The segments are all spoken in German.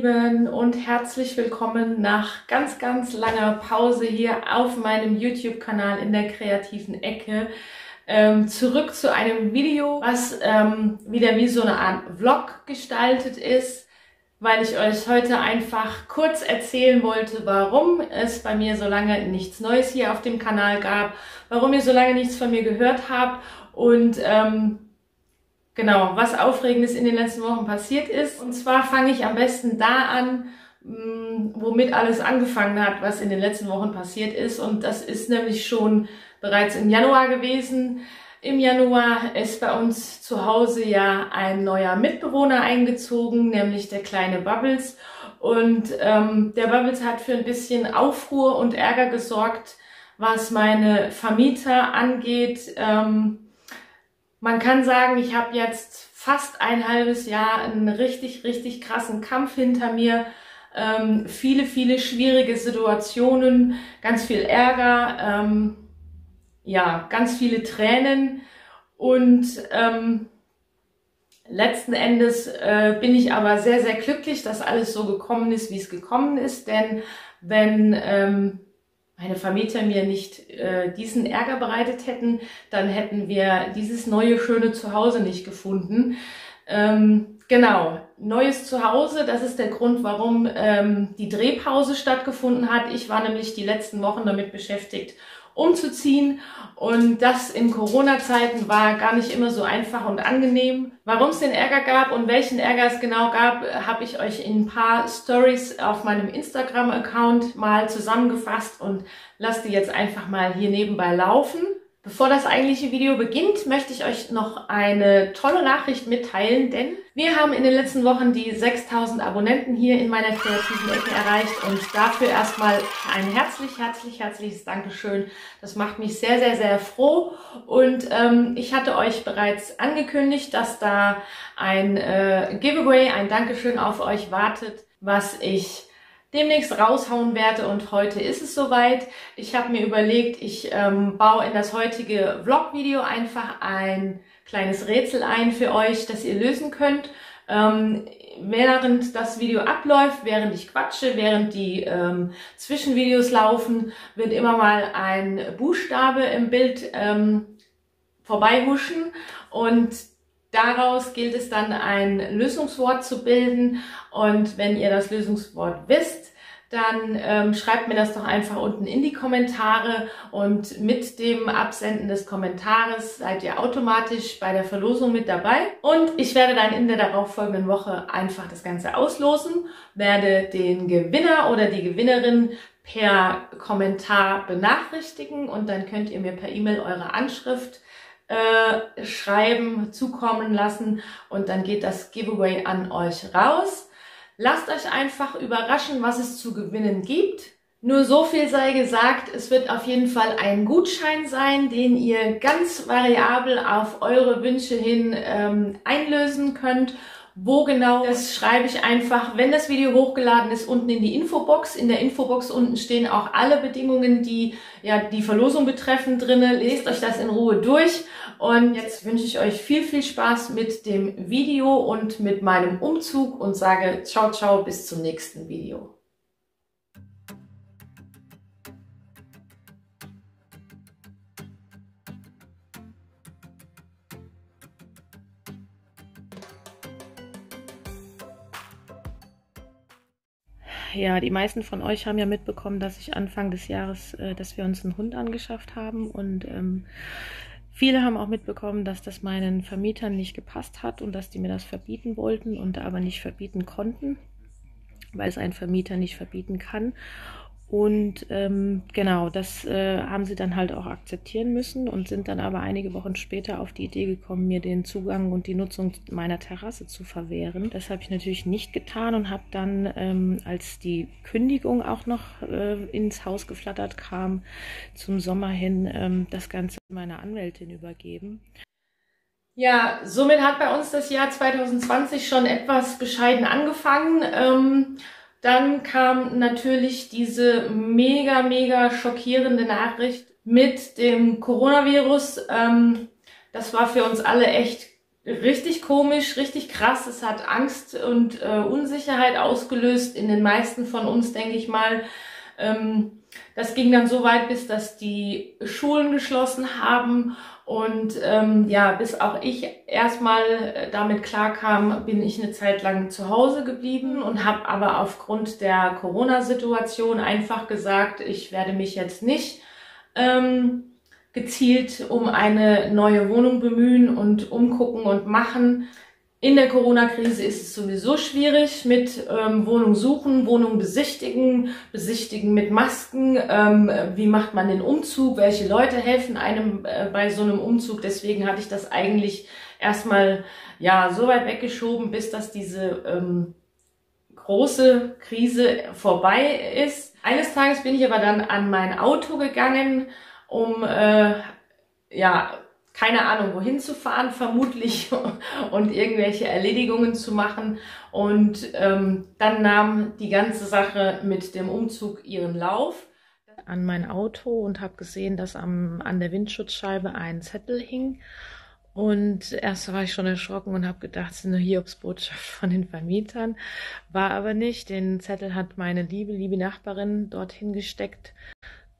Lieben und herzlich willkommen nach ganz, ganz langer Pause hier auf meinem YouTube-Kanal in der kreativen Ecke. Zurück zu einem Video, was wieder wie so eine Art Vlog gestaltet ist, weil ich euch heute einfach kurz erzählen wollte, warum es bei mir so lange nichts Neues hier auf dem Kanal gab, warum ihr so lange nichts von mir gehört habt und genau, was Aufregendes in den letzten Wochen passiert ist. Und zwar fange ich am besten da an, womit alles angefangen hat, was in den letzten Wochen passiert ist. Und das ist nämlich schon bereits im Januar gewesen. Im Januar ist bei uns zu Hause ja ein neuer Mitbewohner eingezogen, nämlich der kleine Bubbles. Und der Bubbles hat für ein bisschen Aufruhr und Ärger gesorgt, was meine Vermieter angeht. Man kann sagen, ich habe jetzt fast ein halbes Jahr einen richtig, richtig krassen Kampf hinter mir. Viele, viele schwierige Situationen, ganz viel Ärger, ja, ganz viele Tränen und letzten Endes bin ich aber sehr, sehr glücklich, dass alles so gekommen ist, wie es gekommen ist, denn wenn meine Vermieter mir nicht diesen Ärger bereitet hätten, dann hätten wir dieses neue, schöne Zuhause nicht gefunden. Genau, neues Zuhause, das ist der Grund, warum die Drehpause stattgefunden hat. Ich war nämlich die letzten Wochen damit beschäftigt, umzuziehen, und das in Corona-Zeiten war gar nicht immer so einfach und angenehm. Warum es den Ärger gab und welchen Ärger es genau gab, habe ich euch in ein paar Stories auf meinem Instagram-Account mal zusammengefasst und lasst die jetzt einfach mal hier nebenbei laufen. Bevor das eigentliche Video beginnt, möchte ich euch noch eine tolle Nachricht mitteilen, denn wir haben in den letzten Wochen die 6000 Abonnenten hier in meiner kreativen Ecke erreicht, und dafür erstmal ein herzliches Dankeschön. Das macht mich sehr, sehr, sehr froh, und ich hatte euch bereits angekündigt, dass da ein Giveaway, ein Dankeschön auf euch wartet, was ich demnächst raushauen werde, und heute ist es soweit. Ich habe mir überlegt, ich baue in das heutige Vlog-Video einfach ein kleines Rätsel ein für euch, das ihr lösen könnt. Während das Video abläuft, während ich quatsche, während die Zwischenvideos laufen, wird immer mal ein Buchstabe im Bild vorbeihuschen, und daraus gilt es dann, ein Lösungswort zu bilden. Und wenn ihr das Lösungswort wisst, dann schreibt mir das doch einfach unten in die Kommentare, und mit dem Absenden des Kommentares seid ihr automatisch bei der Verlosung mit dabei. Und ich werde dann in der darauffolgenden Woche einfach das Ganze auslosen, werde den Gewinner oder die Gewinnerin per Kommentar benachrichtigen, und dann könnt ihr mir per E-Mail eure Anschrift schreiben, zukommen lassen, und dann geht das Giveaway an euch raus. Lasst euch einfach überraschen, was es zu gewinnen gibt. Nur so viel sei gesagt, es wird auf jeden Fall ein Gutschein sein, den ihr ganz variabel auf eure Wünsche hin einlösen könnt. Wo genau, das schreibe ich einfach, wenn das Video hochgeladen ist, unten in die Infobox. In der Infobox unten stehen auch alle Bedingungen, die ja die Verlosung betreffen, drinne. Lest euch das in Ruhe durch. Und jetzt wünsche ich euch viel, viel Spaß mit dem Video und mit meinem Umzug und sage ciao, ciao, bis zum nächsten Video. Ja, die meisten von euch haben ja mitbekommen, dass ich Anfang des Jahres, dass wir uns einen Hund angeschafft haben, und viele haben auch mitbekommen, dass das meinen Vermietern nicht gepasst hat und dass die mir das verbieten wollten und aber nicht verbieten konnten, weil es ein Vermieter nicht verbieten kann. Und genau, das haben sie dann halt auch akzeptieren müssen und sind dann aber einige Wochen später auf die Idee gekommen, mir den Zugang und die Nutzung meiner Terrasse zu verwehren. Das habe ich natürlich nicht getan und habe dann, als die Kündigung auch noch ins Haus geflattert kam, zum Sommer hin das Ganze meiner Anwältin übergeben. Ja, somit hat bei uns das Jahr 2020 schon etwas bescheiden angefangen. Dann kam natürlich diese mega, mega schockierende Nachricht mit dem Coronavirus. Das war für uns alle echt richtig komisch, richtig krass. Es hat Angst und Unsicherheit ausgelöst in den meisten von uns, denke ich mal. Das ging dann so weit, bis dass die Schulen geschlossen haben und ja, bis auch ich erstmal damit klarkam, bin ich eine Zeit lang zu Hause geblieben und habe aber aufgrund der Corona-Situation einfach gesagt, ich werde mich jetzt nicht gezielt um eine neue Wohnung bemühen und umgucken und machen. In der Corona-Krise ist es sowieso schwierig mit Wohnung suchen, Wohnung besichtigen, besichtigen mit Masken. Wie macht man den Umzug? Welche Leute helfen einem bei so einem Umzug? Deswegen hatte ich das eigentlich erstmal ja so weit weggeschoben, bis dass diese große Krise vorbei ist. Eines Tages bin ich aber dann an mein Auto gegangen, um ja keine Ahnung, wohin zu fahren, vermutlich, und irgendwelche Erledigungen zu machen. Und dann nahm die ganze Sache mit dem Umzug ihren Lauf. An mein Auto und habe gesehen, dass an der Windschutzscheibe ein Zettel hing. Und erst war ich schon erschrocken und habe gedacht, es ist eine Hiobsbotschaft von den Vermietern. War aber nicht. Den Zettel hat meine liebe Nachbarin dorthin gesteckt.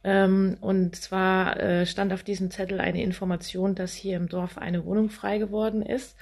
Und zwar stand auf diesem Zettel eine Information, dass hier im Dorf eine Wohnung frei geworden ist.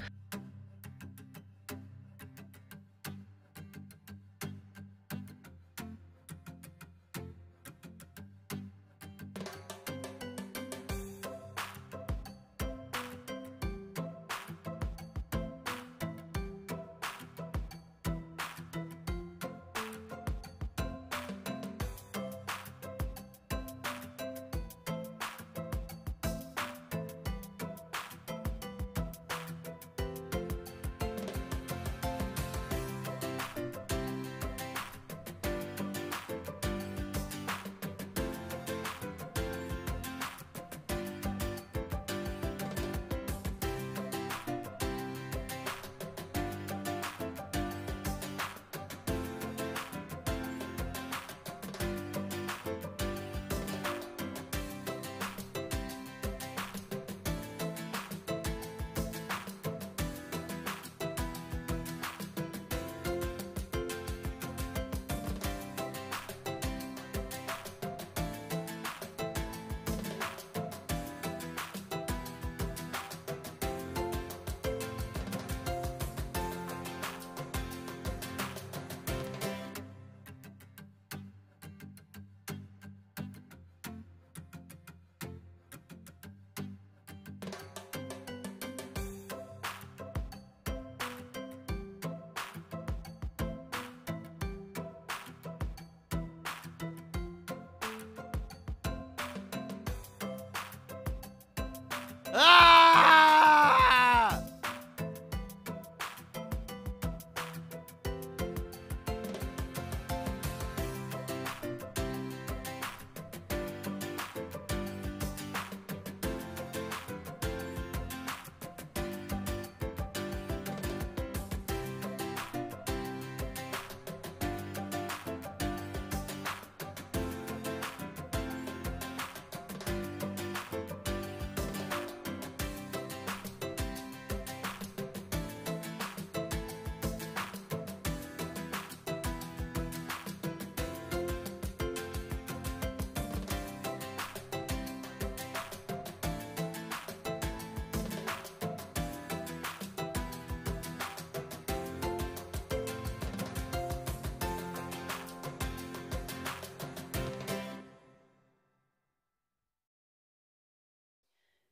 Ah!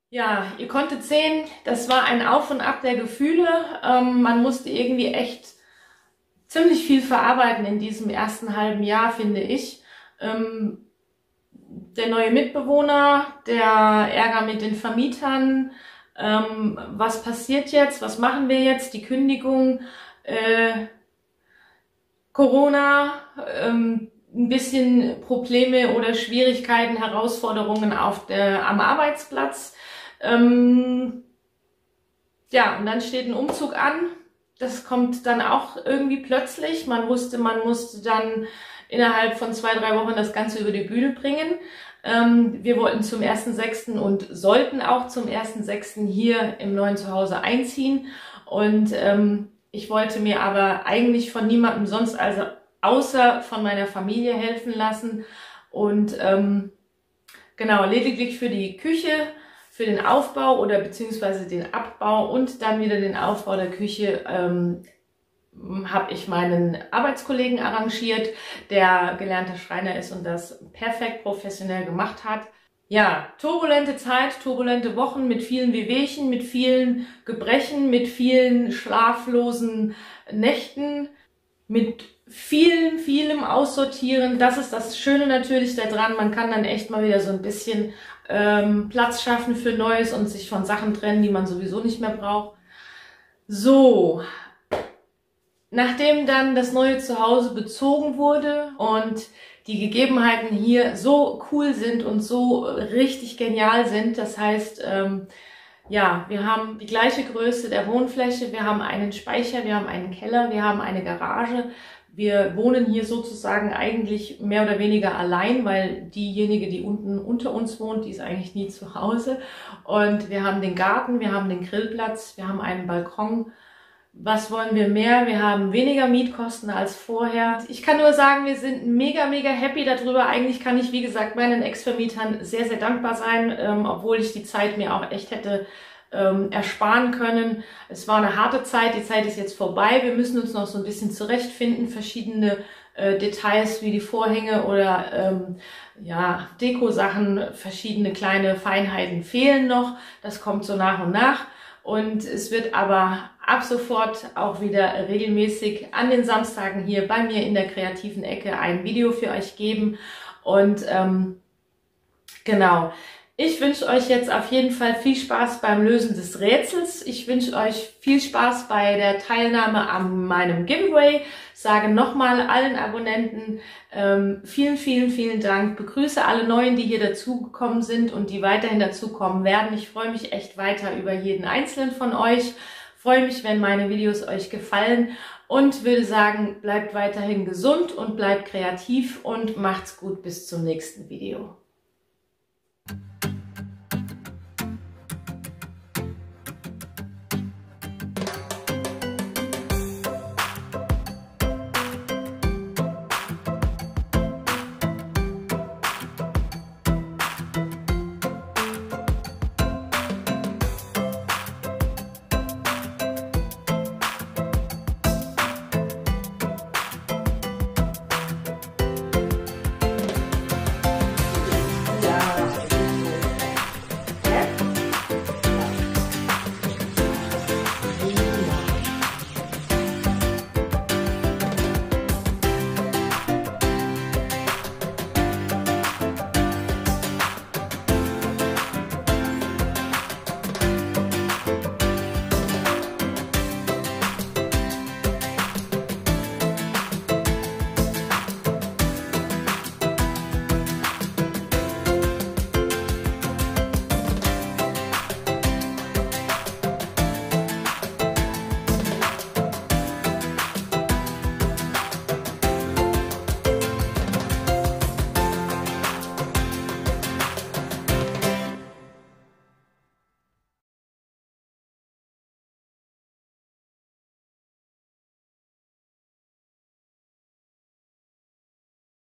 Ja, ihr konntet sehen, das war ein Auf und Ab der Gefühle. Man musste irgendwie echt ziemlich viel verarbeiten in diesem ersten halben Jahr, finde ich. Der neue Mitbewohner, der Ärger mit den Vermietern, was passiert jetzt, was machen wir jetzt, die Kündigung, Corona, ein bisschen Probleme oder Schwierigkeiten, Herausforderungen am Arbeitsplatz. Ja, und dann steht ein Umzug an. Das kommt dann auch irgendwie plötzlich. Man musste dann innerhalb von 2-3 Wochen das Ganze über die Bühne bringen. Wir wollten zum 1.6. und sollten auch zum 1.6. hier im neuen Zuhause einziehen. Und ich wollte mir aber eigentlich von niemandem sonst, also außer von meiner Familie, helfen lassen. Und genau, lediglich für die Küche, für den Aufbau oder beziehungsweise den Abbau und dann wieder den Aufbau der Küche habe ich meinen Arbeitskollegen arrangiert, der gelernter Schreiner ist und das perfekt professionell gemacht hat. Ja, turbulente Zeit, turbulente Wochen mit vielen Wehwehchen, mit vielen Gebrechen, mit vielen schlaflosen Nächten, mit vielem Aussortieren. Das ist das Schöne natürlich daran. Man kann dann echt mal wieder so ein bisschen Platz schaffen für Neues und sich von Sachen trennen, die man sowieso nicht mehr braucht. So, nachdem dann das neue Zuhause bezogen wurde und die Gegebenheiten hier so cool sind und so richtig genial sind, das heißt, ja, wir haben die gleiche Größe der Wohnfläche, wir haben einen Speicher, wir haben einen Keller, wir haben eine Garage. Wir wohnen hier sozusagen eigentlich mehr oder weniger allein, weil diejenige, die unten unter uns wohnt, die ist eigentlich nie zu Hause. Und wir haben den Garten, wir haben den Grillplatz, wir haben einen Balkon. Was wollen wir mehr? Wir haben weniger Mietkosten als vorher. Ich kann nur sagen, wir sind mega happy darüber. Eigentlich kann ich, wie gesagt, meinen Ex-Vermietern sehr dankbar sein, obwohl ich die Zeit mir auch echt hätte ersparen können. Es war eine harte Zeit, die Zeit ist jetzt vorbei. Wir müssen uns noch so ein bisschen zurechtfinden. Verschiedene Details wie die Vorhänge oder ja, Deko-Sachen, verschiedene kleine Feinheiten fehlen noch. Das kommt so nach und nach. Und es wird aber ab sofort auch wieder regelmäßig an den Samstagen hier bei mir in der kreativen Ecke ein Video für euch geben. Und genau, ich wünsche euch jetzt auf jeden Fall viel Spaß beim Lösen des Rätsels. Ich wünsche euch viel Spaß bei der Teilnahme an meinem Giveaway. Sage nochmal allen Abonnenten vielen Dank. Begrüße alle Neuen, die hier dazugekommen sind und die weiterhin dazukommen werden. Ich freue mich echt weiter über jeden einzelnen von euch. Freue mich, wenn meine Videos euch gefallen und würde sagen, bleibt weiterhin gesund und bleibt kreativ und macht's gut bis zum nächsten Video.